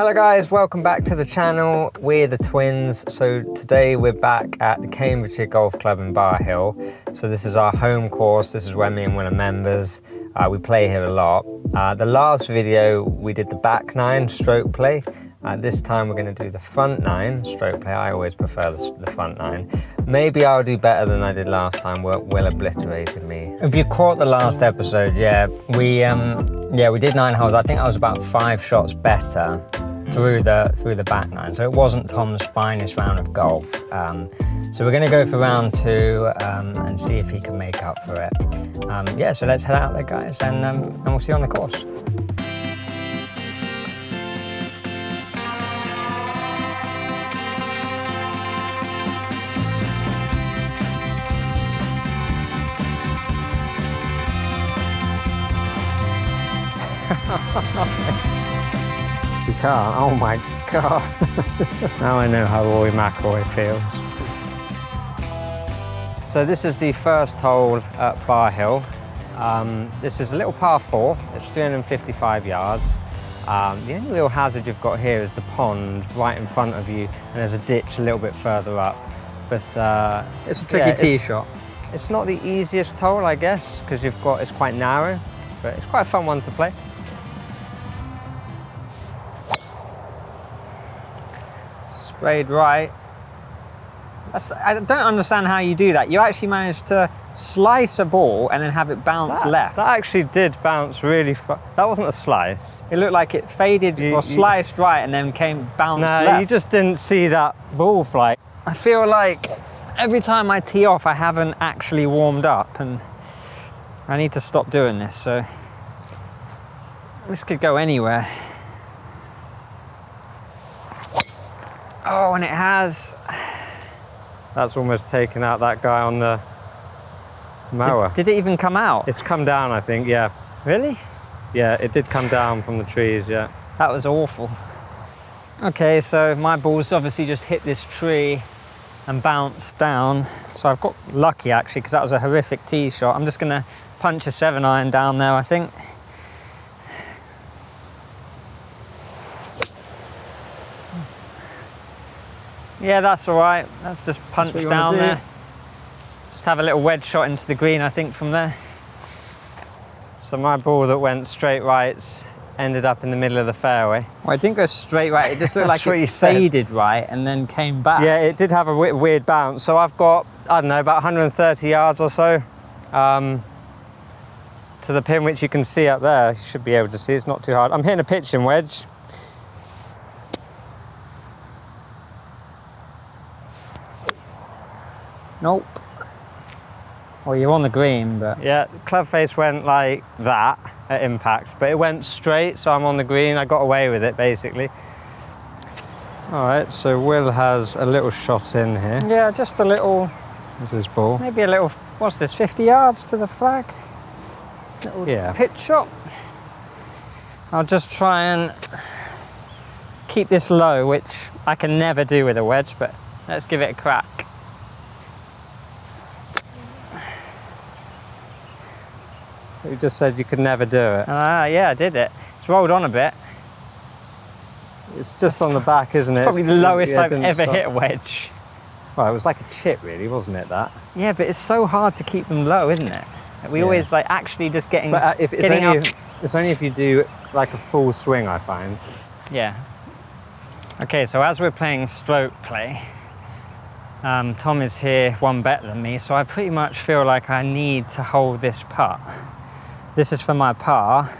Hello guys, welcome back to the channel. We're the twins. So today we're back at the Cambridgeshire Golf Club in Barhill. So this is our home course. This is where me and Will are members. We play here a lot. The last video we did the back nine stroke play. This time we're going to do the front nine stroke play. I always prefer the front nine. Maybe I'll do better than I did last time. Will obliterated me. If you caught the last episode, we did 9 holes. I think I was about 5 shots better through the back nine. So it wasn't Tom's finest round of golf. So we're going to go for round 2 and see if he can make up for it. So let's head out there, guys, and we'll see you on the course. You can't, oh my God. Now I know how Rory McIlroy feels. So this is the first hole at Barhill. This is a little par 4, it's 355 yards. The only real hazard you've got here is the pond right in front of you, and there's a ditch a little bit further up. But it's a tricky tee shot. It's not the easiest hole, I guess, because it's quite narrow, but it's quite a fun one to play. Sprayed right. I don't understand how you do that. You actually managed to slice a ball and then have it bounce left. That actually did bounce really far. That wasn't a slice. It looked like it faded or sliced right and then bounced left. No, you just didn't see that ball fly. I feel like every time I tee off, I haven't actually warmed up, and I need to stop doing this. So this could go anywhere. Oh, and it has. That's almost taken out that guy on the mower. Did it even come out? It's come down, I think, yeah. Really? Yeah, it did come down from the trees, yeah. That was awful. Okay, so my ball's obviously just hit this tree and bounced down. So I've got lucky, actually, because that was a horrific tee shot. I'm just going to punch a 7-iron down there, I think. Yeah, that's all right. That's just punch down there. Just have a little wedge shot into the green, I think, from there. So my ball that went straight rights ended up in the middle of the fairway. Well, it didn't go straight right. It just looked like it faded right and then came back. Yeah, it did have a weird bounce. So I've got, I don't know, about 130 yards or so to the pin, which you can see up there. You should be able to see. It's not too hard. I'm hitting a pitching wedge. Nope. Well, you're on the green, but... Yeah, the club face went like that at impact, but it went straight, so I'm on the green. I got away with it, basically. All right, so Will has a little shot in here. Yeah, just a little... There's his ball. Maybe a little, what's this, 50 yards to the flag? Little pitch shot. I'll just try and keep this low, which I can never do with a wedge, but let's give it a crack. You just said you could never do it. Yeah, I did it. It's rolled on a bit. It's just on the back, isn't it? Probably the lowest I've ever hit a wedge. Well, it was like a chip, really, wasn't it, that? Yeah, but it's so hard to keep them low, isn't it? We always like actually just getting. But it's only if you do like a full swing, I find. Yeah. Okay, so as we're playing stroke play, Tom is here one better than me, so I pretty much feel like I need to hold this putt. This is for my par,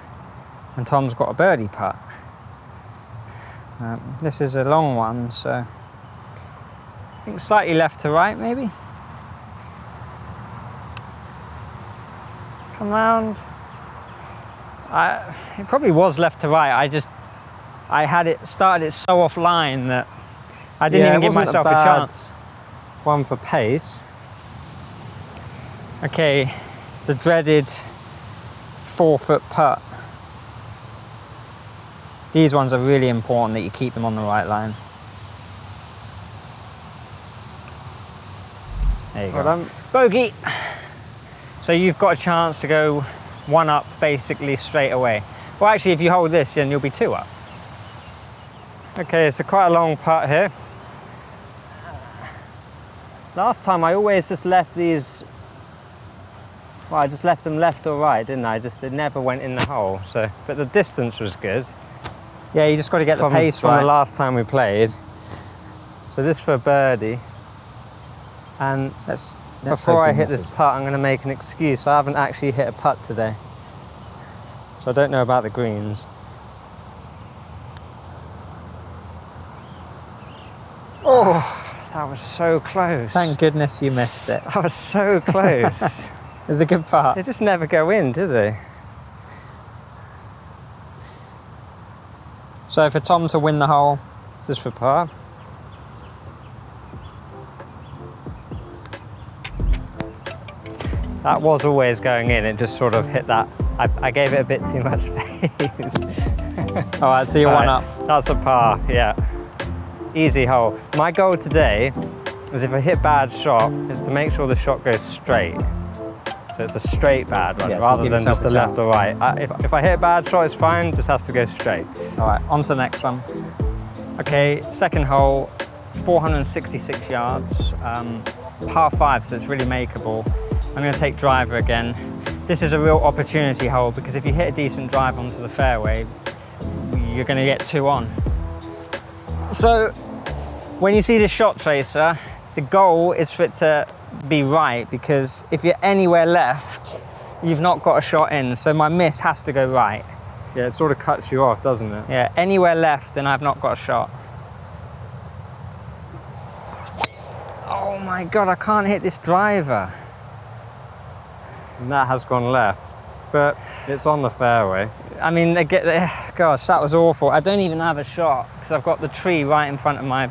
and Tom's got a birdie putt. This is a long one, so I think slightly left to right, maybe. Come round. It probably was left to right. I had it started it so offline that I didn't even give myself a chance. One for pace. Okay, the dreaded 4-foot putt. These ones are really important that you keep them on the right line. There you go. Bogey. So you've got a chance to go 1 up basically straight away. Well, actually, if you hold this, then you'll be 2 up. Okay, it's quite a long putt here. Last time I always just left these, well, I just left them left or right, didn't I? They never went in the hole, so, but the distance was good. Yeah, you just got to get the pace from right. the last time we played. So this for a birdie. And before I hit this putt, I'm going to make an excuse. I haven't actually hit a putt today. So I don't know about the greens. Oh, that was so close. Thank goodness you missed it. That was so close. It was a good putt. They just never go in, do they? So for Tom to win the hole, This is for par. That was always going in, it just sort of hit that. I gave it a bit too much pace. all right, so you're one up. That's a par, yeah. Easy hole. My goal today is if I hit bad shot, is to make sure the shot goes straight. So it's a straight bad one, Yeah, so rather give than yourself just a the left or chance. right. If I hit a bad shot, it's fine, just has to go straight. All right, on to the next one. Okay, second hole, 466 yards, par 5, so it's really makeable. I'm going to take driver again. This is a real opportunity hole because if you hit a decent drive onto the fairway, you're going to get 2 on. So when you see this shot tracer, the goal is for it to be right, because if you're anywhere left, you've not got a shot in. So my miss has to go right. Yeah, it sort of cuts you off, doesn't it? Yeah, anywhere left and I've not got a shot. Oh my God, I can't hit this driver. And that has gone left, but it's on the fairway. I mean, gosh, that was awful. I don't even have a shot because I've got the tree right in front of my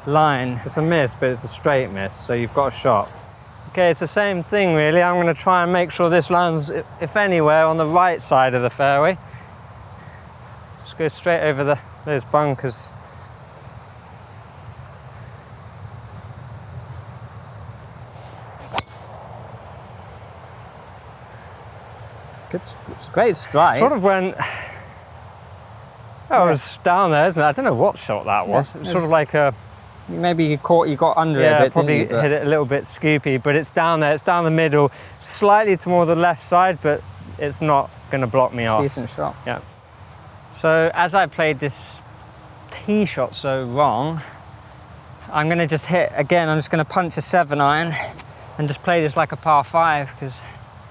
line. It's a miss, but it's a straight miss, so you've got a shot. Okay, it's the same thing really. I'm going to try and make sure this lands, if anywhere, on the right side of the fairway. Just go straight over those bunkers. Good, it's a great strike. Sort of went. Oh, it was down there, isn't it? I don't know what shot that was. Yeah, it was sort of like a. Maybe you got under it a bit, probably didn't you? hit it a little bit scoopy, but it's down there. It's down the middle, slightly to more the left side, but it's not going to block me off. Decent shot. Yeah. So as I played this tee shot so wrong, I'm going to just hit again. I'm just going to punch a 7-iron and just play this like a par 5 because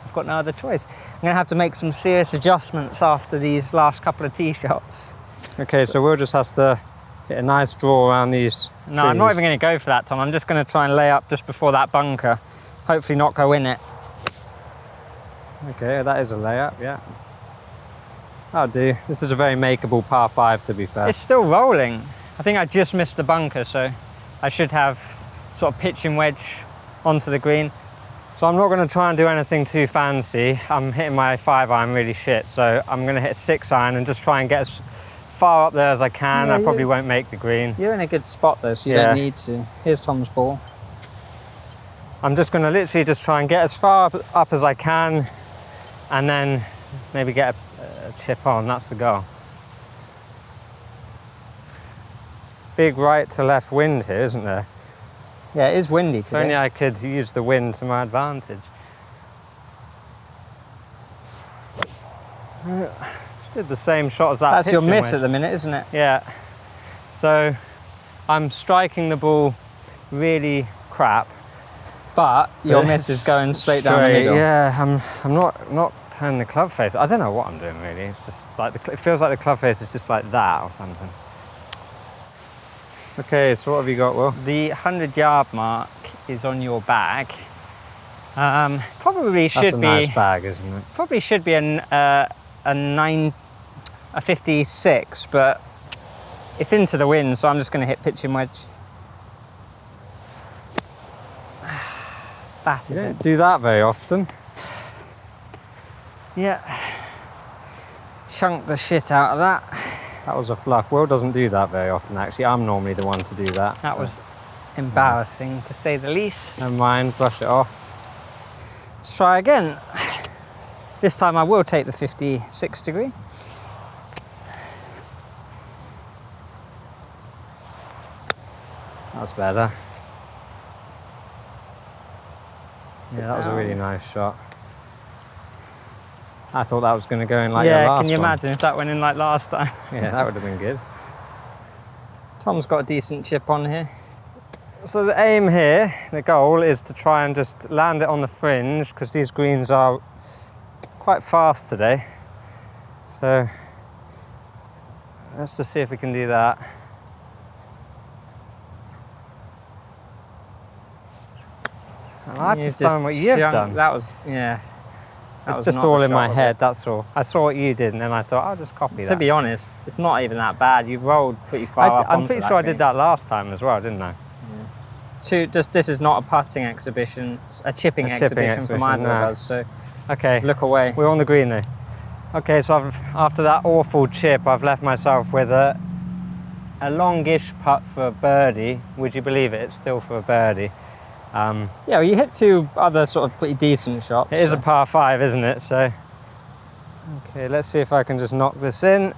I've got no other choice. I'm going to have to make some serious adjustments after these last couple of tee shots. Okay, so we'll just have to hit a nice draw around these trees. No, I'm not even going to go for that, Tom. I'm just going to try and lay up just before that bunker. Hopefully not go in it. Okay, that is a layup, yeah. That'll do. This is a very makeable par 5, to be fair. It's still rolling. I think I just missed the bunker, so I should have sort of pitching wedge onto the green. So I'm not going to try and do anything too fancy. I'm hitting my 5-iron really shit, so I'm going to hit a 6-iron and just try and get as far up there as I can. Yeah, I probably won't make the green. You're in a good spot though, so you don't need to. Here's Tom's ball. I'm just going to literally just try and get as far up as I can and then maybe get a chip on. That's the goal. Big right to left wind here, isn't there? Yeah, it is windy If today. only I could use the wind to my advantage. Just did the same shot as that. That's your pitching miss wedge. at the minute, isn't it? Yeah. So I'm striking the ball really crap. But your miss is going straight down the middle. Yeah, I'm not turning the club face. I don't know what I'm doing really. It's just like it feels like the club face is just like that or something. Okay, so what have you got, Will? The 100-yard mark is on your bag. Probably should That's a be nice bag, isn't it? probably should be a 56, but it's into the wind, so I'm just going to hit pitching wedge. Fat You is don't it? do that very often. Yeah. Chunk the shit out of that. That was a fluff. Will doesn't do that very often, actually. I'm normally the one to do that. That was embarrassing, to say the least. Never mind, brush it off. Let's try again. This time I will take the 56 degree. That's better. Yeah, that was a really nice shot. I thought that was going to go in like the last one. Yeah, can you imagine if that went in like last time? Yeah, that would have been good. Tom's got a decent chip on here. So the aim here, the goal, is to try and just land it on the fringe, because these greens are quite fast today. So let's just see if we can do that. I've just done what you've done. That was, yeah. It's just all in my head, that's all. I saw what you did and then I thought, I'll just copy that. To be honest, it's not even that bad. You've rolled pretty far up. I'm pretty sure I did that last time as well, didn't I? Yeah. This is not a putting exhibition, a chipping exhibition from either of us, so okay, look away. We're on the green though. Okay, so after that awful chip, I've left myself with a longish putt for a birdie. Would you believe it? It's still for a birdie. Yeah, well, you hit two other sort of pretty decent shots. It is a par 5, isn't it? So, okay, let's see if I can just knock this in.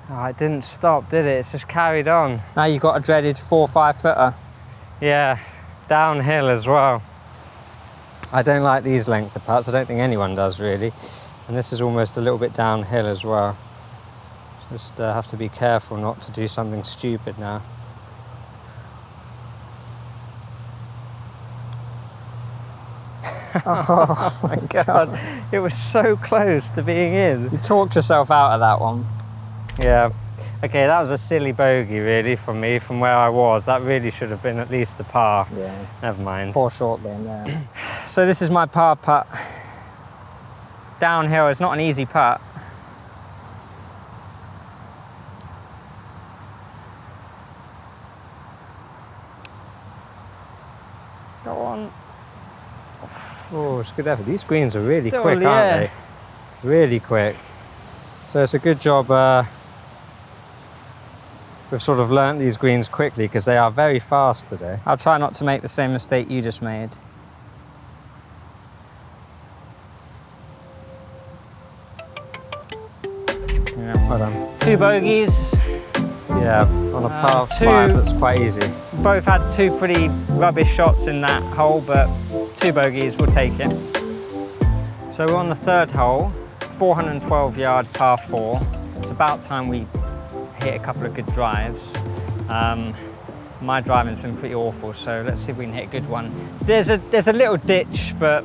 Oh, it didn't stop, did it? It's just carried on. Now you've got a dreaded 4-5 footer. Yeah, downhill as well. I don't like these length of putts. I don't think anyone does really. And this is almost a little bit downhill as well. Just have to be careful not to do something stupid now. Oh my God, it was so close to being in. You talked yourself out of that one. Yeah. Okay, that was a silly bogey really from me, from where I was. That really should have been at least the par. Yeah. Never mind. Poor short then, yeah. So this is my par putt. Downhill, it's not an easy putt. Go on. Oh, it's good effort. These greens are really Still, quick, yeah. aren't they? Really quick. So it's a good job we've sort of learnt these greens quickly, because they are very fast today. I'll try not to make the same mistake you just made. Yeah, well done. 2 bogeys. Yeah, on a par 5 that's quite easy. Both had 2 pretty rubbish shots in that hole, but 2 bogeys, we'll take it. So we're on the 3rd hole, 412 yard par 4. It's about time we hit a couple of good drives. My driving's been pretty awful, so let's see if we can hit a good one. There's a little ditch, but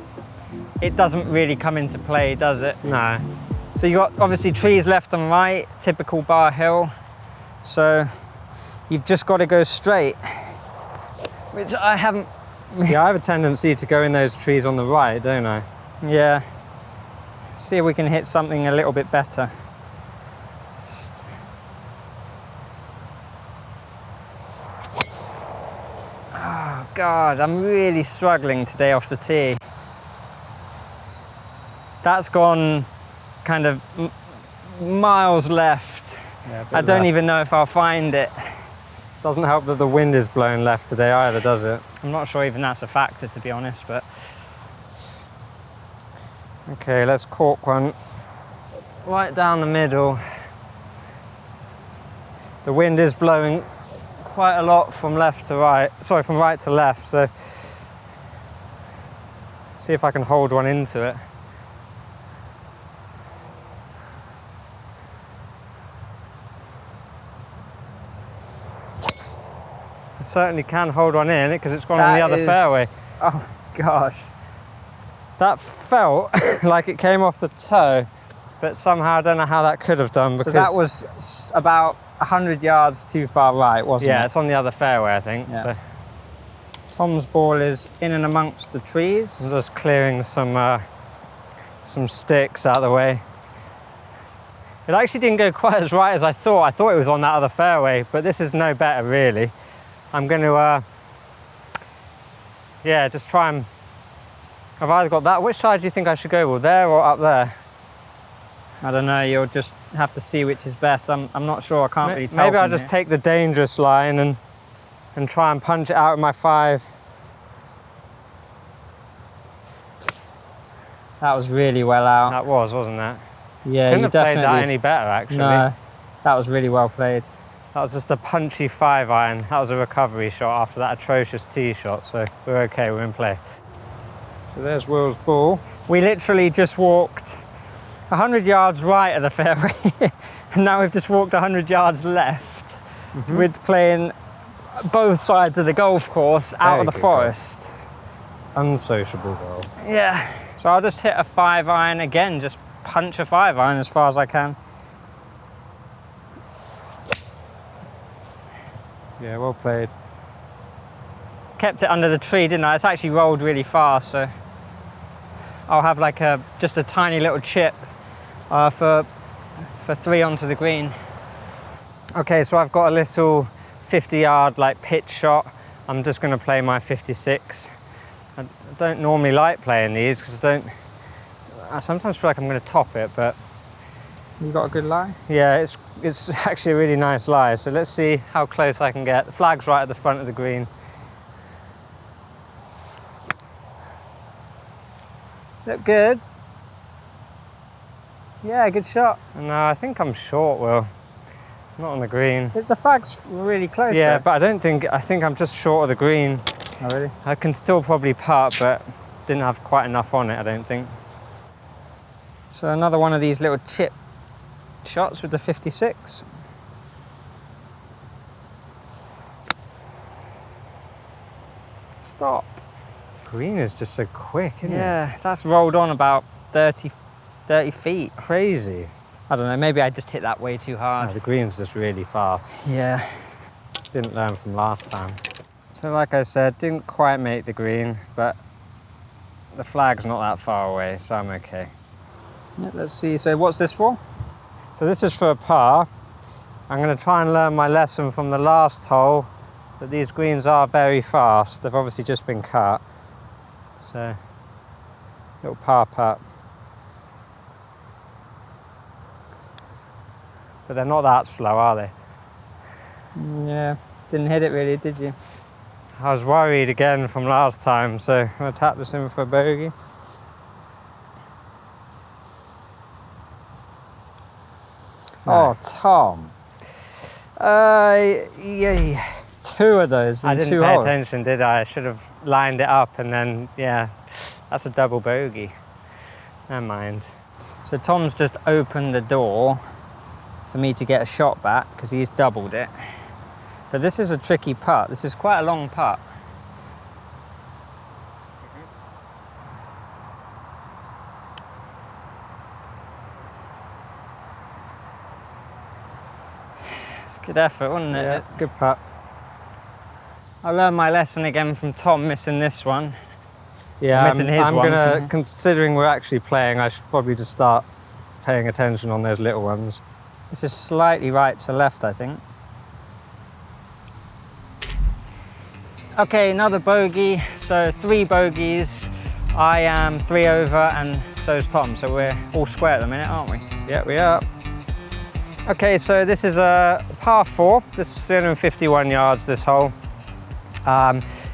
it doesn't really come into play, does it? No. So you got obviously trees left and right, typical Barhill. So you've just got to go straight, which I haven't. Yeah, I have a tendency to go in those trees on the right, don't I? Yeah. See if we can hit something a little bit better. Oh God, I'm really struggling today off the tee. That's gone kind of miles left. Yeah, I don't even know if I'll find it. Doesn't help that the wind is blowing left today either, does it? I'm not sure even that's a factor, to be honest, but... Okay, let's cork one right down the middle. The wind is blowing quite a lot from left to right, sorry, from right to left, so see if I can hold one into it. I certainly can hold one in because it's gone on the other fairway. Oh gosh. That felt like it came off the toe, but somehow I don't know how that could have done. Because so that was about 100 yards too far right, wasn't it? Yeah, it's on the other fairway, I think. Yeah. So. Tom's ball is in and amongst the trees. I'm just clearing some sticks out of the way. It actually didn't go quite as right as I thought. I thought it was on that other fairway, but this is no better, really. I'm going to, yeah, just try and... I've either got that. Which side do you think I should go with, there or up there? I don't know, you'll just have to see which is best. I'm not sure, I can't really tell. Maybe I'll just take the dangerous line and try and punch it out with my 5. That was really well out. That was, wasn't it? Yeah, Couldn't you have played definitely. that any better, actually. No, that was really well played. That was just a punchy 5-iron. That was a recovery shot after that atrocious tee shot, so we're okay, we're in play. So there's Will's ball. We literally just walked 100 yards right of the fairway, and now we've just walked 100 yards left. We're playing both sides of the golf course out of the forest. Unsociable goal. Yeah. So I'll just hit a 5-iron again, just punch a 5-iron as far as I can. Yeah, well played. Kept it under the tree, didn't I? It's actually rolled really fast, so I'll have like just a tiny little chip for 3 onto the green. Okay, so I've got a little 50-yard like pitch shot. I'm just going to play my 56. I don't normally like playing these because I sometimes feel like I'm going to top it, but You got a good lie? yeah, it's actually a really nice lie. So let's see how close I can get. The flag's right at the front of the green. Look good. Yeah, good shot. No, I think I'm short, Will. Not on the green. The flag's really close. Yeah, though. but I think I'm just short of the green. Oh, really? I can still probably putt, but didn't have quite enough on it, I don't think. So another one of these little chip shots with the 56. Stop. Green is just so quick, isn't it? Yeah, that's rolled on about 30 feet. Crazy. I don't know, maybe I just hit that way too Oh, hard. the green's just really fast. Yeah. Didn't learn from last time. So like I said, didn't quite make the green, but the flag's not that far away, so I'm okay. Yeah, let's see, so what's this for? So this is for a par. I'm going to try and learn my lesson from the last hole, that these greens are very fast. They've obviously just been cut. So, little par putt. But they're not that slow, are they? Yeah, didn't hit it really, did you? I was worried again from last time, so I'm going to tap this in for a bogey. Oh, Tom. Yeah. 2 of those in I didn't 2 pay holes. attention, did I? I should have lined it up and then, yeah, that's a double bogey. Never mind. So Tom's just opened the door for me to get a shot back because he's doubled it. But this is a tricky putt. This is quite a long putt. It's a good effort, wasn't it? Yeah, good putt. I learned my lesson again from Tom missing this one. Yeah, Missing his one. considering we're actually playing, I should probably just start paying attention on those little ones. This is slightly right to left, I think. Okay, another bogey. So 3 bogeys. I am 3 over and so is Tom. So we're all square at the minute, aren't we? Yeah, we are. Okay, so this is a par 4. This is 351 yards, this hole.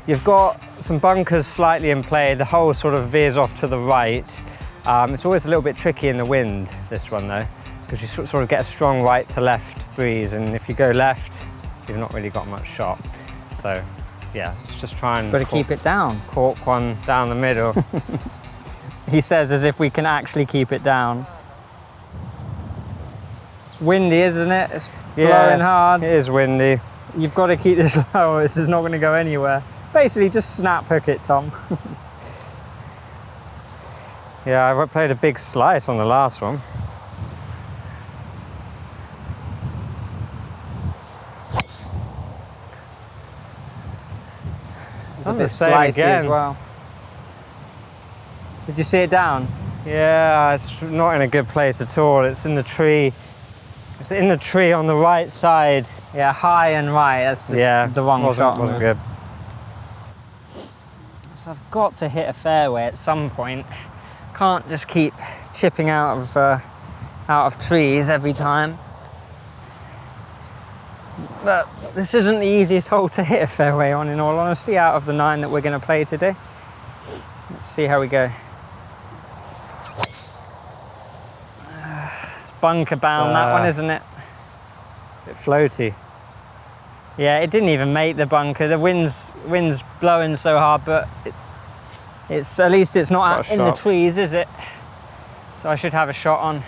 You've got some bunkers slightly in play. The hole sort of veers off to the right. It's always a little bit tricky in the wind, this one though, because you sort of get a strong right to left breeze, and if you go left, you've not really got much shot. So yeah, let's just try and Keep it down. cork one down the middle. He says as if we can actually keep it down. It's windy, isn't it? It's blowing hard. It is windy. You've got to keep this low, this is not going to go anywhere. Basically, just snap hook it, Tom. Yeah, I played a big slice on the last one. It's a bit slicey as well. Did you see it down? Yeah, it's not in a good place at all. It's in the tree. It's in the tree on the right side. Yeah, high and right. That's just the wrong shot. Wasn't good. So I've got to hit a fairway at some point. Can't just keep chipping out of trees every time. But this isn't the easiest hole to hit a fairway on, in all honesty, out of the 9 that we're going to play today. Let's see how we go. bunker bound, that one, isn't it? Bit floaty. Yeah, it didn't even make the bunker. The wind's blowing so hard, but it's at least it's not out in the trees, is it? So I should have a shot on.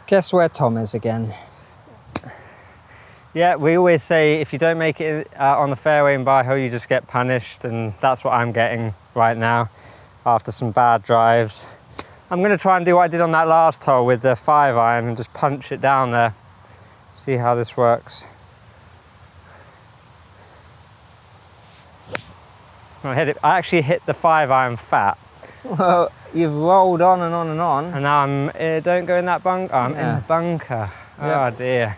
Guess where Tom is again? Yeah, we always say if you don't make it on the fairway in Barhill, you just get punished, and that's what I'm getting right now after some bad drives. I'm going to try and do what I did on that last hole with the 5-iron and just punch it down there. See how this works. I actually hit the 5-iron fat. Well, you've rolled on and on and on. And now I'm, don't go in that bunker. I'm in the bunker. Oh dear.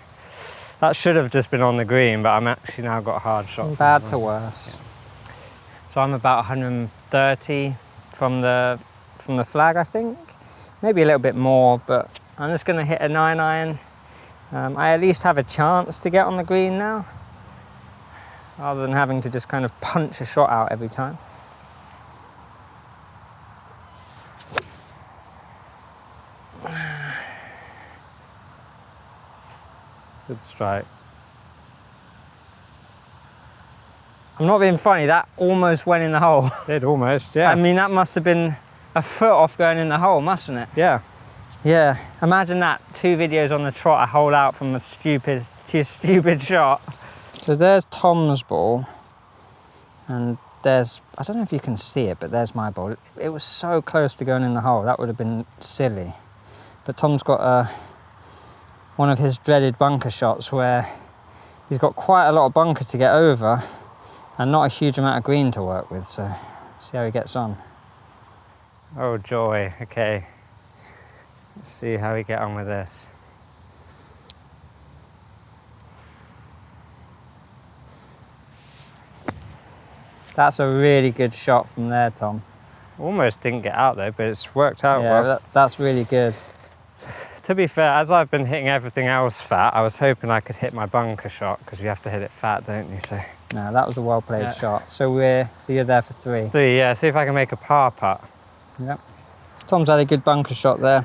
That should have just been on the green, but I'm actually now got a hard shot. Bad to worse. Yeah. So I'm about 130 from the flag, I think. Maybe a little bit more, but I'm just going to hit a 9-iron. I at least have a chance to get on the green now, rather than having to just kind of punch a shot out every time. Good strike. I'm not being funny, that almost went in the hole. Did almost, yeah. I mean, that must have been a foot off going in the hole, mustn't it? Yeah. Yeah, imagine that, 2 videos on the trot, a hole out from a stupid shot. So there's Tom's ball, and there's, I don't know if you can see it, but there's my ball. It was so close to going in the hole, that would have been silly. But Tom's got one of his dreaded bunker shots where he's got quite a lot of bunker to get over and not a huge amount of green to work with, so see how he gets on. Oh joy, okay. Let's see how we get on with this. That's a really good shot from there, Tom. Almost didn't get out though, but it's worked out well. Yeah, that's really good. To be fair, as I've been hitting everything else fat, I was hoping I could hit my bunker shot, because you have to hit it fat, don't you? So no, that was a well played shot. So you're there for 3. 3, yeah. See if I can make a par putt. Yep. Tom's had a good bunker shot there.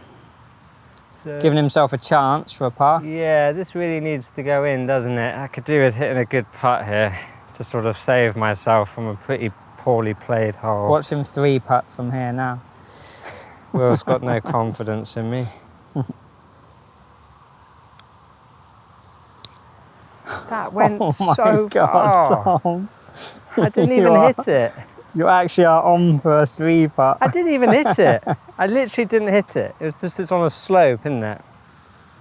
So, giving himself a chance for a par. Yeah, this really needs to go in, doesn't it? I could do with hitting a good putt here to sort of save myself from a pretty poorly played hole. Watch him 3-putt from here now. Will's got no confidence in me. That went so far. Tom. I didn't even hit it. You actually are on for a 3-putt. I didn't even hit it. I literally didn't hit it. It was just, it's on a slope, isn't it?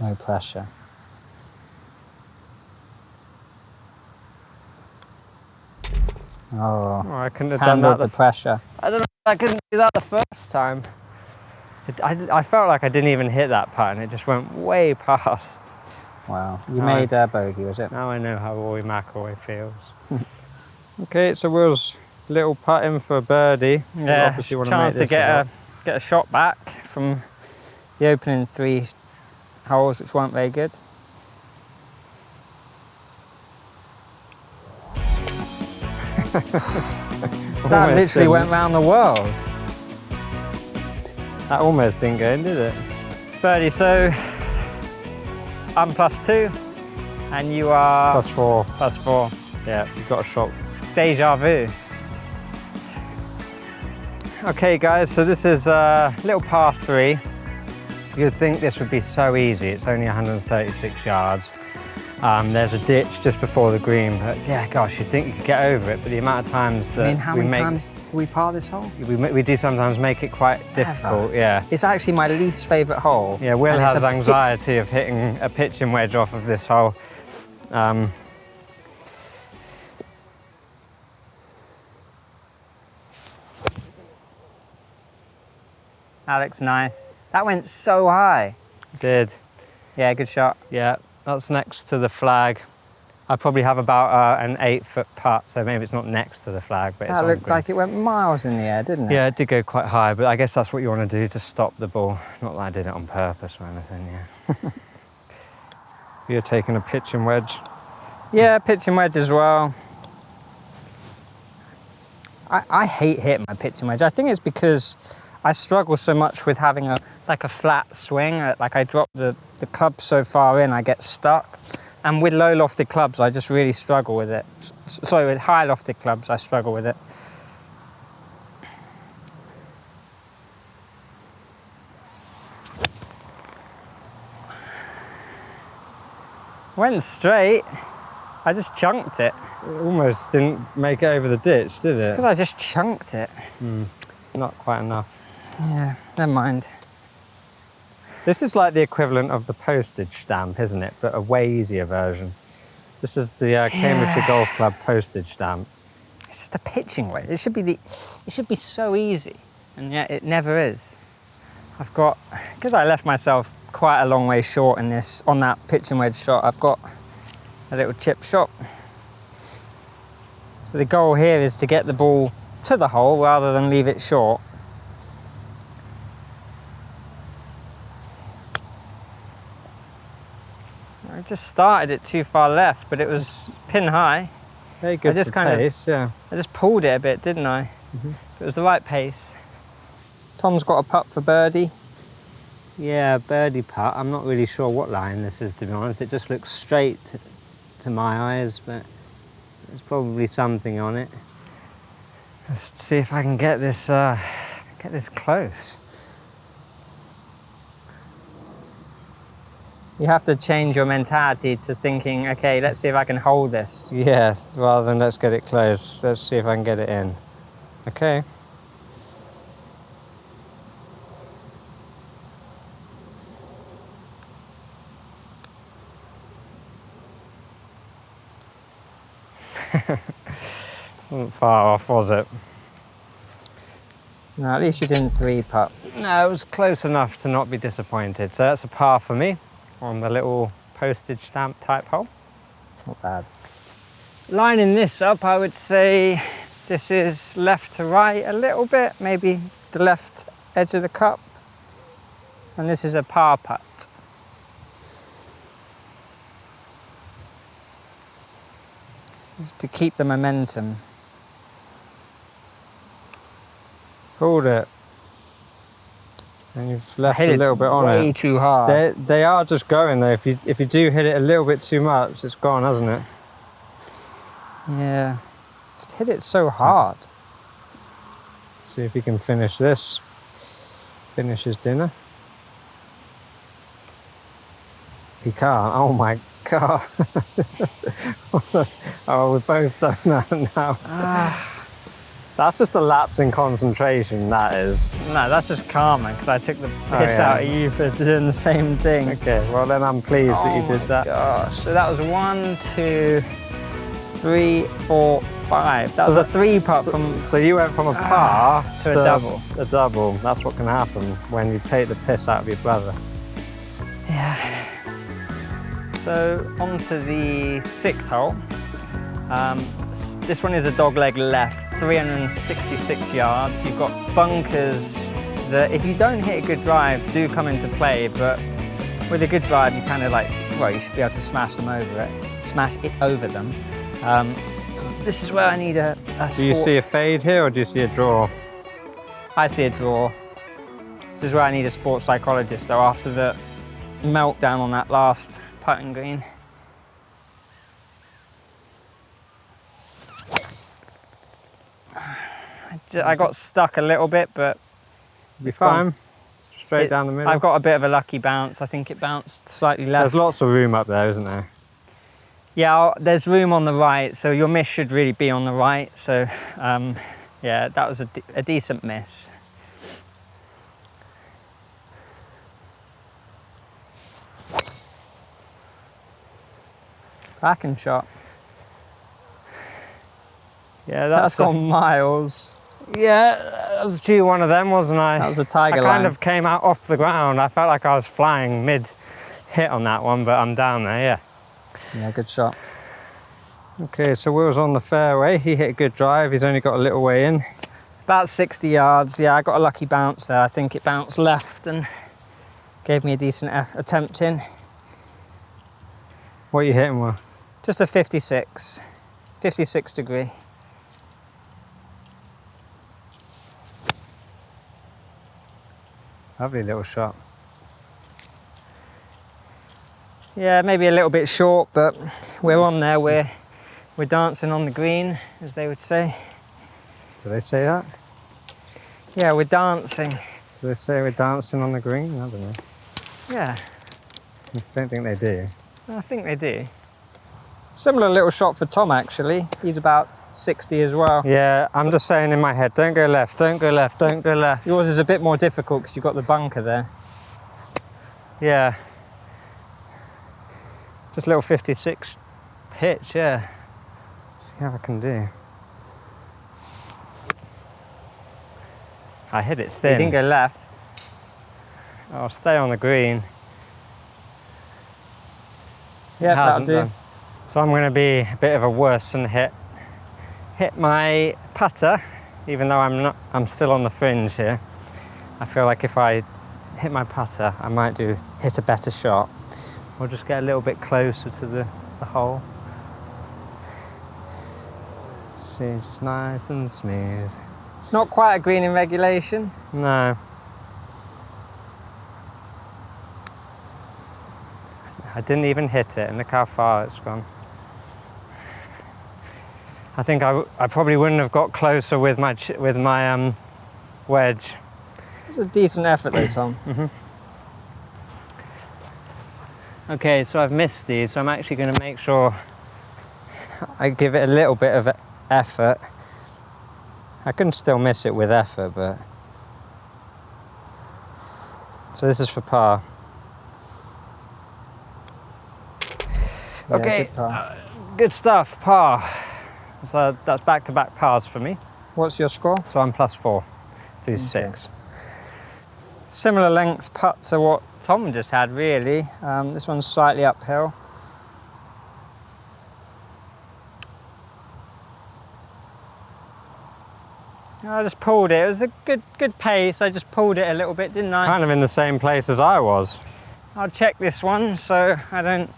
No pressure. Oh, I couldn't have done that. The pressure. I don't know if I couldn't do that the first time. I felt like I didn't even hit that putt, and it just went way past. Wow. You made a bogey, was it? Now I know how Rory McIlroy feels. Okay, so Will's little putt in for a birdie. Yeah, obviously want chance to make to get a shot back from the opening 3 holes, which weren't very good. That literally went round the world. That almost didn't go in, did it? Birdie, so I'm +2 and you are +4. +4. Yeah, you got a shot. Deja vu. Okay guys, so this is a little par 3. You'd think this would be so easy. It's only 136 yards. There's a ditch just before the green, but yeah, gosh, you'd think you could get over it, but the amount of times that how many times do we par this hole? We do sometimes make it quite difficult, yeah. It's actually my least favourite hole. Yeah, Will has anxiety of hitting a pitching wedge off of this hole. Alex, nice. That went so high. Did. Yeah, good shot. Yeah, that's next to the flag. I probably have about an 8-foot putt, so maybe it's not next to the flag, but it's on the green. That looked like it went miles in the air, didn't it? Yeah, it did go quite high, but I guess that's what you want to do to stop the ball. Not that I did it on purpose or anything, yeah. You're taking a pitching wedge? Yeah, pitching wedge as well. I hate hitting my pitching wedge. I think it's because I struggle so much with having a flat swing. Like I drop the club so far in, I get stuck. And with low lofted clubs, I just really struggle with it. Sorry, with high lofted clubs, I struggle with it. Went straight. I just chunked it. It almost didn't make it over the ditch, did it? Because I just chunked it. Not quite enough. Yeah, never mind. This is like the equivalent of the postage stamp, isn't it? But a way easier version. This is the Cambridgeshire Golf Club postage stamp. It's just a pitching wedge. It should be so easy, and yet it never is. Because I left myself quite a long way short in this, on that pitching wedge shot, I've got a little chip shot. So the goal here is to get the ball to the hole rather than leave it short. I just started it too far left, but it was pin high. Very good for pace, yeah. I just pulled it a bit, didn't I? It was the right pace. Tom's got a putt for birdie. Yeah, birdie putt. I'm not really sure what line this is, to be honest. It just looks straight to my eyes, but there's probably something on it. Let's see if I can get this close. You have to change your mentality to thinking, okay, let's see if I can hold this. Yeah, rather than let's get it close. Let's see if I can get it in. Okay. Wasn't far off, was it? No, at least you didn't three putt. No, it was close enough to not be disappointed. So that's a par for me on the little postage stamp type hole. Not bad. Lining this up, I would say this is left to right a little bit, maybe the left edge of the cup. And this is a par putt. Just to keep the momentum. Pulled it. And you've left a little bit on it. Way too hard. They are just going though. If you do hit it a little bit too much, it's gone, hasn't it? Yeah. Just hit it so hard. See if he can finish this. Finish his dinner. He can't. Oh my God. Oh, we've both done that now. That's just a lapse in concentration, that is. No, that's just karma, because I took the piss out of you for doing the same thing. Okay, well then I'm pleased that you did that. Gosh, so that was 1, 2, 3, 4, 5. That was a three putt from... So you went from a par to a double. A double. That's what can happen when you take the piss out of your brother. Yeah. So on to the 6th hole. This one is a dogleg left, 366 yards. You've got bunkers that, if you don't hit a good drive, do come into play, but with a good drive, you kind of like, well, you should be able to smash it over them. This is where I need a sports... Do you see a fade here, or do you see a draw? I see a draw. This is where I need a sports psychologist. So after the meltdown on that last putting green, I got stuck a little bit, but it's fine. It's straight down the middle. I've got a bit of a lucky bounce. I think it bounced slightly left. There's lots of room up there, isn't there? Yeah, there's room on the right, so your miss should really be on the right. So, yeah, that was a decent miss. Backhand shot. Yeah, that's gone miles. Yeah, that was due one of them, wasn't I? That was a tiger line. I kind of came out off the ground. I felt like I was flying mid-hit on that one, but I'm down there, yeah. Yeah, good shot. Okay, so Will's on the fairway. He hit a good drive. He's only got a little way in. About 60 yards. Yeah, I got a lucky bounce there. I think it bounced left and gave me a decent attempt in. What are you hitting with? Just a 56 degree. Lovely little shot. Yeah, maybe a little bit short, but we're on there. We're dancing on the green, as they would say. Do they say that? Yeah, we're dancing. Do they say we're dancing on the green? I don't know. Yeah, I don't think they do. I think they do. Similar little shot for Tom, actually. He's about 60 as well. Yeah, I'm just saying in my head, don't go left, don't go left, don't go left. Yours is a bit more difficult because you've got the bunker there. Yeah. Just a little 56 pitch, yeah. See how I can do. I hit it thin. You didn't go left. I'll stay on the green. Yeah, that'll do. Done. So I'm going to be a bit of a worse and hit my putter, even though I'm still on the fringe here. I feel like if I hit my putter, I might hit a better shot, or just get a little bit closer to the hole. See, just nice and smooth. Not quite a green in regulation. No. I didn't even hit it, and look how far it's gone. I think I probably wouldn't have got closer with my wedge. It's a decent effort though, Tom. Okay, so I've missed these, so I'm actually going to make sure I give it a little bit of effort. I can still miss it with effort, but... So this is for par. Yeah, Okay, good par. good stuff, par. So that's back-to-back pars for me. What's your score? So I'm +4 to 6. Similar length putt to what Tom just had, really. This one's slightly uphill. I just pulled it. It was a good pace. I just pulled it a little bit, didn't I? Kind of in the same place as I was. I'll check this one so I don't,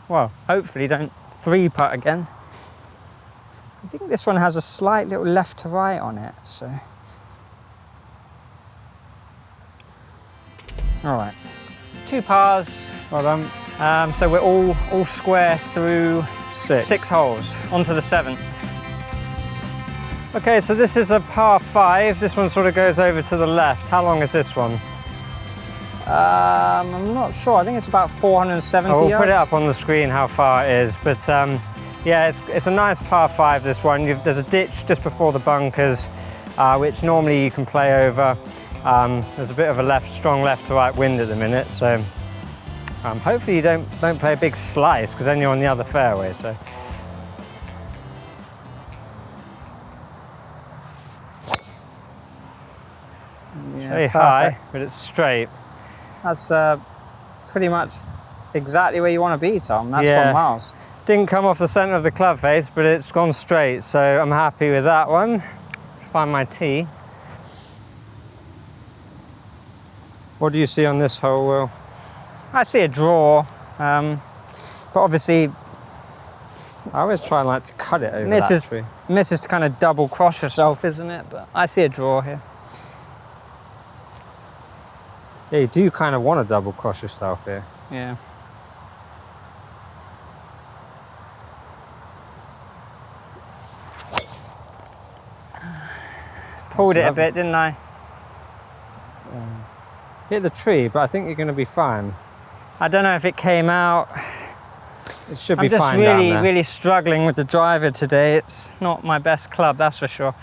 well, hopefully don't 3-putt again. I think this one has a slight little left to right on it, so. All right, 2 pars. Well done. So we're all square through 6 holes, onto the 7th. Okay, so this is a par 5. This one sort of goes over to the left. How long is this one? I'm not sure. I think it's about 470 We'll yards. put it up on the screen how far it is, but yeah, it's a nice par 5, this one. There's a ditch just before the bunkers, which normally you can play over. There's a bit of a strong left to right wind at the minute, so hopefully you don't play a big slice, because then you're on the other fairway. So. Yeah, Very perfect. high, but it's straight. That's pretty much exactly where you want to be, Tom. That's Yeah. gone miles. Didn't come off the centre of the club face, but it's gone straight, so I'm happy with that one. Find my tee. What do you see on this hole, Will? I see a draw, but obviously I always try and like to cut it over that tree. this is to kind of double cross yourself, isn't it? But I see a draw here. Yeah, you do kind of want to double cross yourself here. Yeah. Pulled it a bit, didn't I? Hit the tree, but I think you're going to be fine. I don't know if it came out. It should I'm be just fine down really, there. really struggling with the driver today. It's not my best club, that's for sure.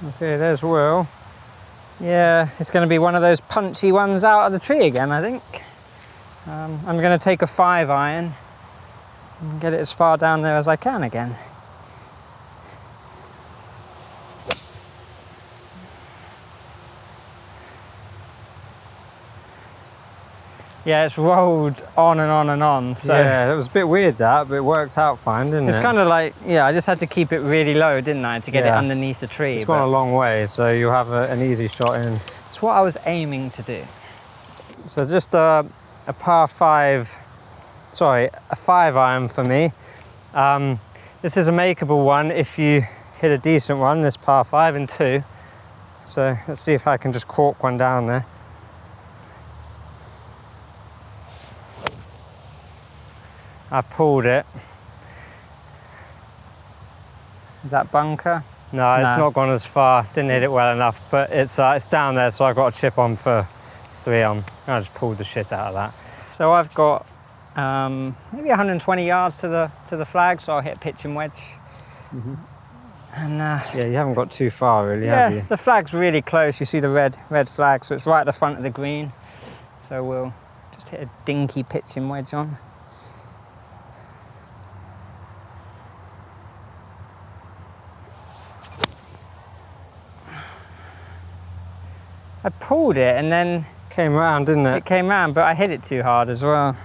Okay, there's Will. Yeah, it's going to be one of those punchy ones out of the tree again, I think. I'm going to take a 5-iron and get it as far down there as I can again. Yeah, it's rolled on and on and on. So yeah, it was a bit weird that, but it worked out fine, didn't it? it's kind of like, yeah, I just had to keep it really low, didn't I, to get it Yeah. underneath the tree. It's gone a long way, so you'll have an easy shot in. It's what I was aiming to do. So just a par 5, sorry, a 5-iron for me. This is a makeable one if you hit a decent one, this par 5 in 2. So let's see if I can just cork one down there. I pulled it. Is that bunker? No, it's not gone as far. Didn't hit it well enough, but it's down there, so I've got a chip on for 3 on. I just pulled the shit out of that. So I've got maybe 120 yards to the flag, so I'll hit pitch and wedge. And yeah, you haven't got too far really, yeah, have you? the flag's really close. You see the red flag, so it's right at the front of the green. So we'll just hit a dinky pitch and wedge on. I pulled it and then Came around, didn't it? it came round, but I hit it too hard as well.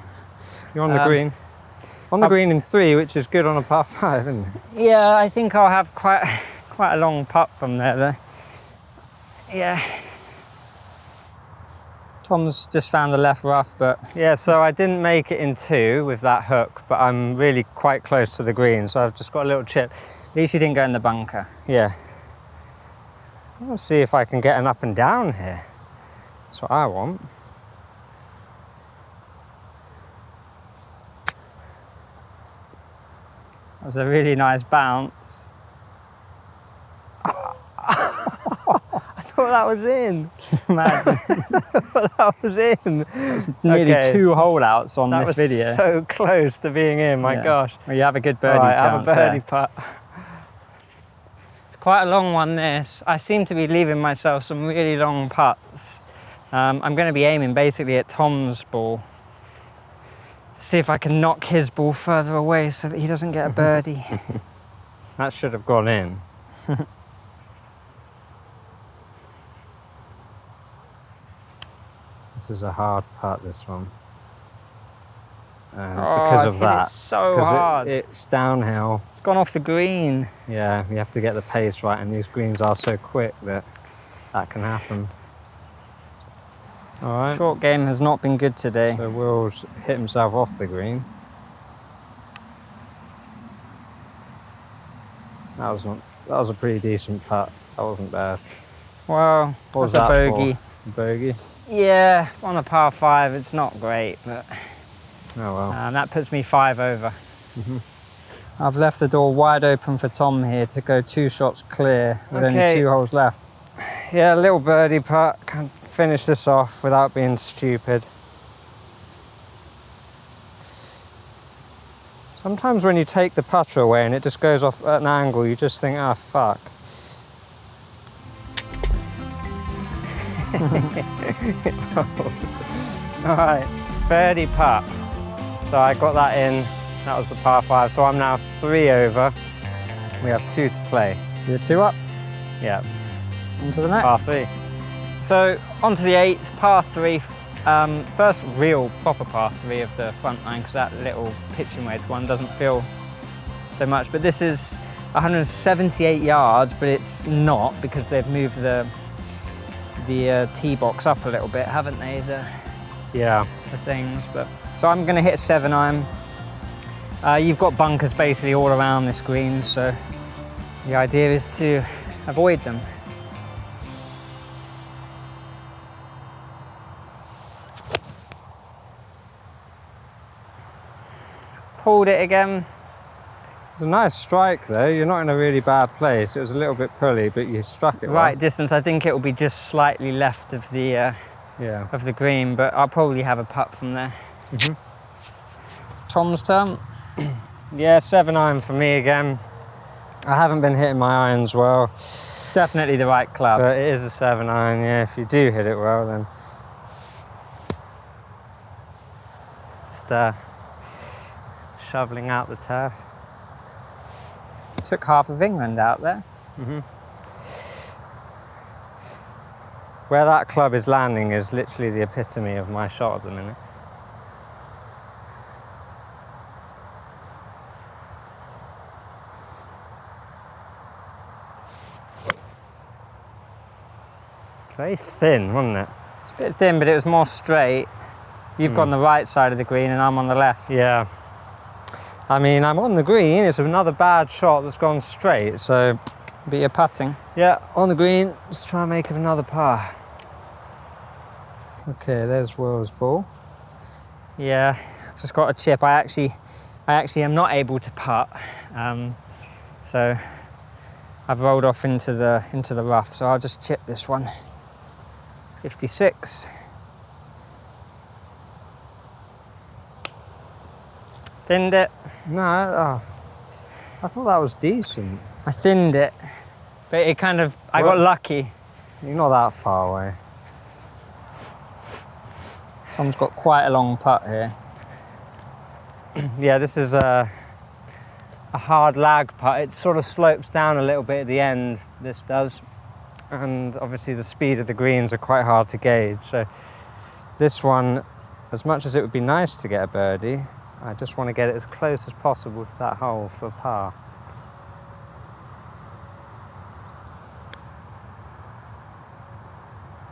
You're on the green. On the green in 3, which is good on a par 5, isn't it? Yeah, I think I'll have quite a long putt from there though. Yeah. Tom's just found the left rough, but Yeah, so I didn't make it in 2 with that hook, but I'm really quite close to the green, so I've just got a little chip. at least you didn't go in the bunker. Yeah. I'll see if I can get an up and down here. That's what I want. That was a really nice bounce. I thought that was in. Imagine. I thought that was in. Nearly Okay. 2 holdouts on That this was video. so close to being in, my Yeah. gosh. Well, you have a good birdie All right, have a chance birdie there. putt. It's quite a long one, this. I seem to be leaving myself some really long putts. I'm going to be aiming basically at Tom's ball. See if I can knock his ball further away so that he doesn't get a birdie. That should have gone in. This is a hard putt, this one. Because I of hit that. it so 'Cause hard. it's downhill. It's gone off the green. Yeah, you have to get the pace right, and these greens are so quick that can happen. All right. Short game has not been good today. So Will's hit himself off the green. That was a pretty decent putt. That wasn't bad. Well, What was that's a that bogey. for? Bogey? Yeah, on a par 5, it's not great, but Oh well. that puts me 5 over. I've left the door wide open for Tom here to go 2 shots clear with only Okay. 2 holes left. Yeah, a little birdie putt. Can finish this off without being stupid. Sometimes when you take the putter away and it just goes off at an angle, you just think, ah, fuck. All right, birdie putt. So I got that in. That was the par 5. So I'm now 3 over. We have 2 to play. You're 2 up, Yeah, on to the next. par 3. So on to the 8th, par 3. First real proper par 3 of the front nine, because that little pitch and wedge one doesn't feel so much. But this is 178 yards, but it's not, because they've moved the tee box up a little bit, haven't they? Yeah. The things. But so I'm going to hit a 7-iron. You've got bunkers basically all around this green, so the idea is to avoid them. Pulled it again. It's a nice strike though. You're not in a really bad place. It was a little bit pulley, but you struck it Right well. distance. I think it will be just slightly left of the Yeah. green, but I'll probably have a putt from there. Tom's turn. Yeah, 7-iron for me again. I haven't been hitting my irons well, It's definitely the right club. but it is a 7-iron. Yeah, if you do hit it well, then just shoveling out the turf. Took half of England out there. Where that club is landing is literally the epitome of my shot at the minute. Very thin, wasn't it? It's a bit thin, but it was more straight. You've gone the right side of the green and I'm on the left. Yeah. I mean, I'm on the green. It's another bad shot that's gone straight. So, But you're putting. yeah, on the green. Let's try and make it another par. Okay, there's Will's ball. Yeah, I've just got a chip. I actually I actually am not able to putt. So I've rolled off into the rough, so I'll just chip this one. 56. Thinned it. No, I thought that was decent. I thinned it, but it kind of, I got lucky. You're not that far away. Tom's got quite a long putt here. Yeah, this is a hard lag putt. It sort of slopes down a little bit at the end, this does. And obviously the speed of the greens are quite hard to gauge. So this one, as much as it would be nice to get a birdie, I just want to get it as close as possible to that hole for par.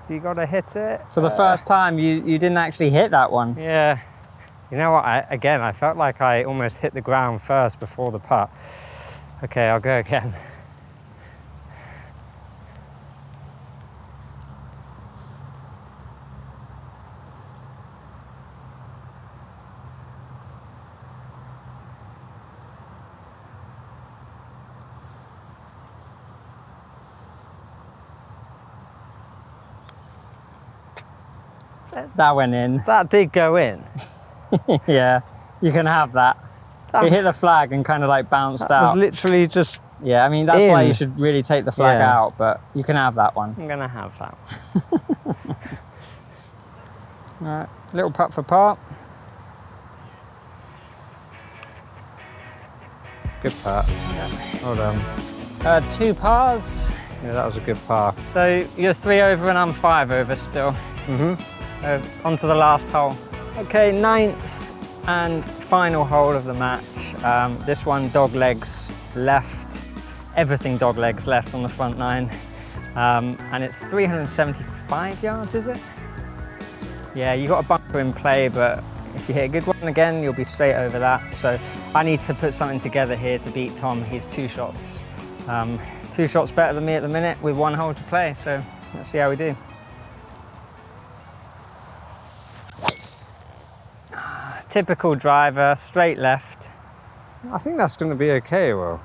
You got to hit it. For the first time, you didn't actually hit that one. Yeah. You know what, I felt like I almost hit the ground first before the putt. Okay, I'll go again. That went in. That did go in. Yeah, you can have that. It hit the flag and kind of like bounced That out. was literally just... Yeah, I mean, that's why you should really take the flag Yeah. out, but you can have that one. I'm gonna have that. All right, little putt for par. Good putt. Hold on. 2 pars. Yeah, that was a good par. So you're 3 over and I'm 5 over still. On to the last hole. Okay, 9th and final hole of the match. This one, dog legs left. Everything dog legs left on the front 9. And it's 375 yards, is it? Yeah, you got a bunker in play, but if you hit a good one again, you'll be straight over that. So I need to put something together here to beat Tom. He's 2 shots. 2 shots better than me at the minute with 1 hole to play. So let's see how we do. Typical driver, straight left. I think that's going to be okay, Will.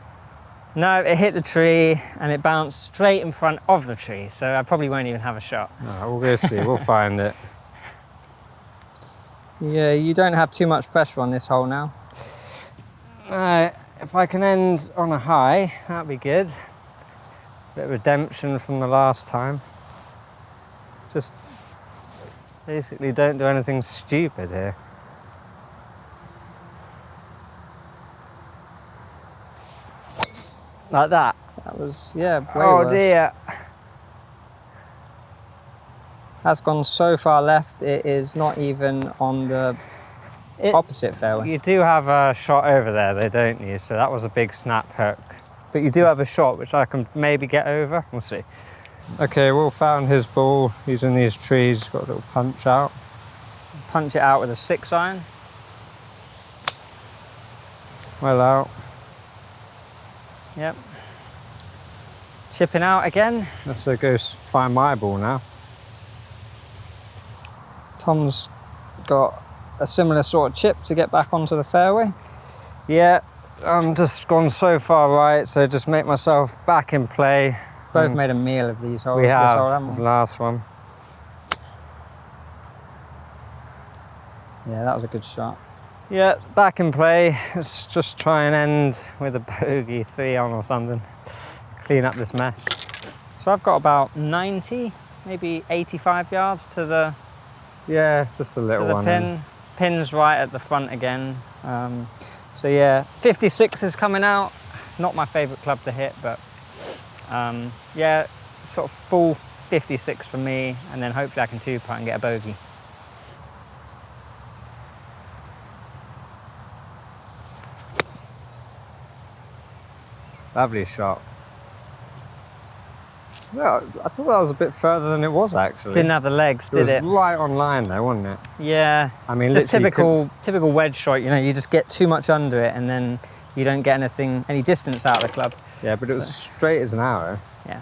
No, it hit the tree and it bounced straight in front of the tree, so I probably won't even have a shot. No, we'll go see, we'll find it. Yeah, you don't have too much pressure on this hole now. If I can end on a high, that'd be good. Bit of redemption from the last time. Just basically don't do anything stupid here. Like that. That was, yeah, way Oh worse. dear. That's gone so far left, it is not even on the opposite fairway. You do have a shot over there, though, don't you? So that was a big snap hook. But you do have a shot, which I can maybe get over. We'll see. Okay, Will found his ball. He's in these trees. Got a little punch out. Punch it out with a 6 iron. Well out. Yep. Chipping out again. Let's go find my ball now. Tom's got a similar sort of chip to get back onto the fairway. Yeah, I'm just gone so far right, so just make myself back in play. Both made a meal of these holes. We have. This hole, haven't The we? last one. Yeah, that was a good shot. Yeah, back in play. Let's just try and end with a bogey 3 on or something. Clean up this mess. So I've got about 90, maybe 85 yards to the Yeah, just a little one. pin. Pin's right at the front again. So yeah, 56 is coming out. Not my favourite club to hit, but yeah, sort of full 56 for me, and then hopefully I can 2-putt and get a bogey. Lovely shot. Yeah, I thought that was a bit further than it was actually. Didn't have the legs, It did was it? right on line though, wasn't it? Yeah. I mean, Just literally typical wedge shot. You know, you just get too much under it, and then you don't get any distance out of the club. Yeah, but it was straight as an arrow. Yeah.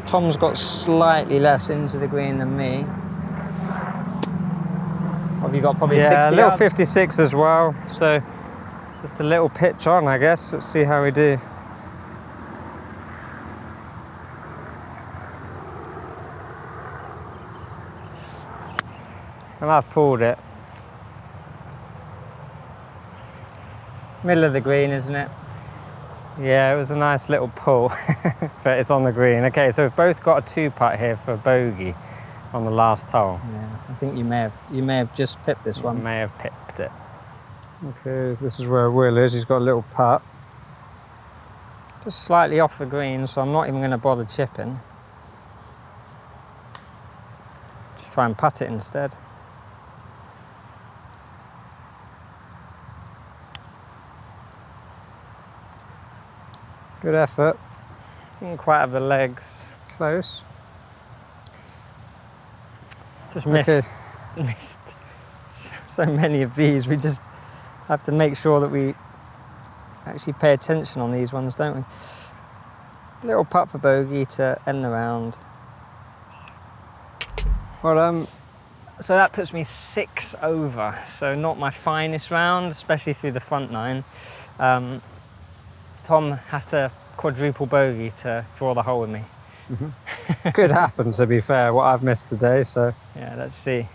Tom's got slightly less into the green than me. Have you got probably 60 Yeah, a little yards? 56 as well. So Just a little pitch on, I guess. Let's see how we do. And I've pulled it. Middle of the green, isn't it? Yeah, it was a nice little pull, but it's on the green. Okay, so we've both got a 2-putt here for bogey on the last hole. Yeah, I think you may have just pipped this one. May have pipped it. Okay, this is where Will is. He's got a little putt. Just slightly off the green, so I'm not even going to bother chipping. Just try and putt it instead. Good effort. Didn't quite have the legs. Close. Just missed so many of these. We just have to make sure that we actually pay attention on these ones, don't we? Little putt for bogey to end the round. Well, so that puts me 6 over. So not my finest round, especially through the front 9. Tom has to quadruple bogey to draw the hole with me. Mm-hmm. Could happen, to be fair, what I've missed today, so. Yeah, let's see.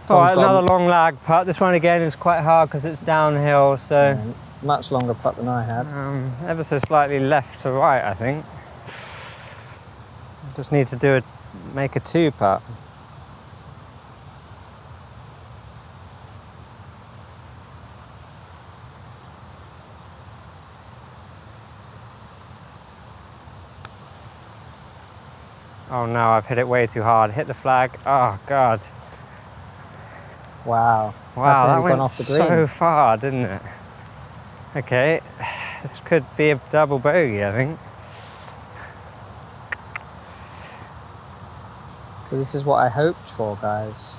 All right, another long lag putt. This one again is quite hard because it's downhill, so. Yeah, much longer putt than I had. Ever so slightly left to right, I think. Just need to make a 2-putt. Oh no, I've hit it way too hard. Hit the flag. Oh God. Wow. Wow, that went off the green so far, didn't it? Okay, this could be a double bogey, I think. So this is what I hoped for, guys.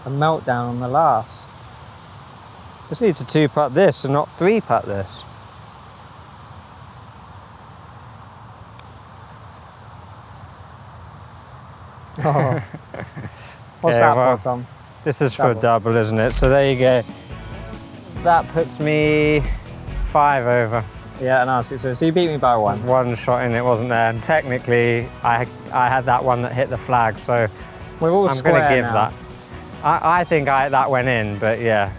A meltdown on the last. Just need to 2-putt this and not 3-putt this. Oh. What's that for, Tom? This is for a double, isn't it? So there you go. That puts me 5 over. Yeah, no, so you beat me by 1. One shot in, it wasn't there. And technically, I had that one that hit the flag, so we're all I'm going to give that. I think that went in, but yeah,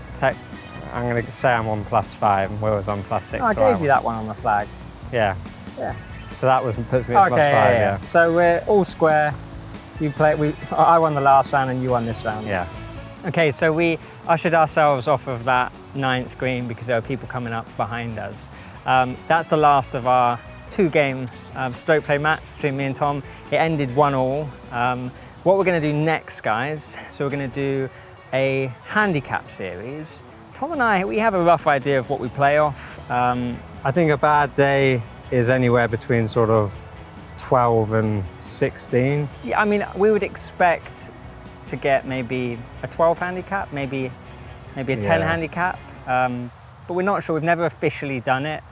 I'm going to say I'm on +5 and Will was on +6. No, I gave you that one on the flag. Yeah. Yeah. So that puts me at +5, yeah. So we're all square. I won the last round and you won this round. Yeah. Okay, so we ushered ourselves off of that 9th green because there were people coming up behind us. That's the last of our 2-game stroke play match between me and Tom. It ended 1-1. What we're going to do next, guys, so we're going to do a handicap series. Tom and I, we have a rough idea of what we play off. I think a bad day is anywhere between sort of 12 and 16. Yeah, I mean, we would expect to get maybe a 12 handicap, maybe a 10 handicap, but we're not sure. We've never officially done it.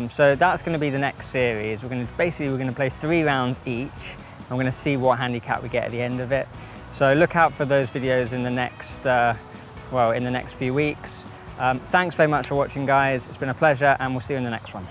So that's going to be the next series. We're going to play 3 rounds each. And we're going to see what handicap we get at the end of it. So look out for those videos in the next few weeks. Thanks very much for watching, guys. It's been a pleasure, and we'll see you in the next one.